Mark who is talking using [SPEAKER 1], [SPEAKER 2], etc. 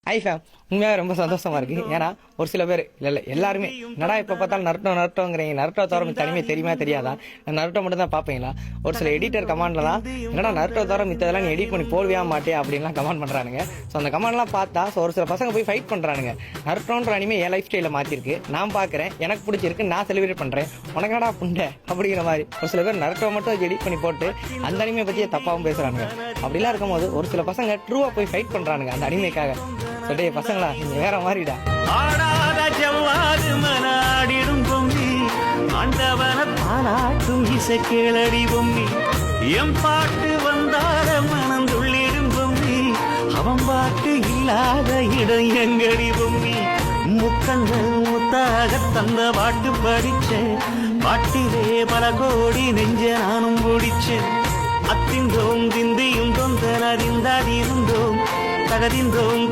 [SPEAKER 1] High fame, உண்மையாக ரொம்ப சந்தோஷமா இருக்கு. ஏன்னா ஒரு சில பேர் இல்லை எல்லாருமே நடா இப்போ பார்த்தாலும் நருட்டோங்கிறீங்க. நருட்டோ தவிர தனிமே தெரியுமா தெரியாதா? நருட்டோ மட்டும் தான் பார்ப்பீங்களா? ஒரு சில எடிட்டர் கமாண்ட்லாம் என்னடா நருட்டோ தவிர மித்ததெல்லாம் நீ எடிட் பண்ணி போடுவியா மாட்டே அப்படின்லாம் கமெண்ட் பண்ணுறானுங்க. ஸோ அந்த கமெண்ட்லாம் பார்த்தா ஒரு சில பசங்க போய் ஃபைட் பண்ணுறானுங்க. நருட்டோன்ற அனிமே என் லைஃப் ஸ்டைலில் மாற்றிருக்கு. நான் பார்க்குறேன், எனக்கு பிடிச்சிருக்கு, நான் செலிப்ரேட் பண்ணுறேன். உனக்கடா புண்டை அப்படிங்கிற மாதிரி ஒரு சில பேர் நருட்டோ மட்டும் எடிட் பண்ணி போட்டு அந்த அனிமே பற்றியே தப்பாகவும் பேசுகிறாங்க. அப்படிலாம் இருக்கும்போது ஒரு சில பசங்க ட்ரூவாக போய் ஃபைட் பண்ணுறானுங்க அந்த அனிமேக்காக. சொல்லே பசங்களா, நீங்க வேற மாதிரிடா.
[SPEAKER 2] ஆடாத ஜவ்வாது மனாடிடும் பொம்மி, ஆண்டவன பாராட்டும் இசை கேளடி பொம்மி, எம் பாட்டு வந்தார மனம் துள்ளிடும் பொம்மி, அவன் பாட்டு இல்லாத இடம் எங்கடி பொம்மி, முக்கங்கள் முத்தாக தந்த பாட்டு படிச்சேன், பாட்டிலே பல கோடி நெஞ்ச நானும் பிடிச்சேன், அத்திந்தோம் திந்தியும் தொந்தனறிந்தாதிருந்தோம் தகதிந்தோம்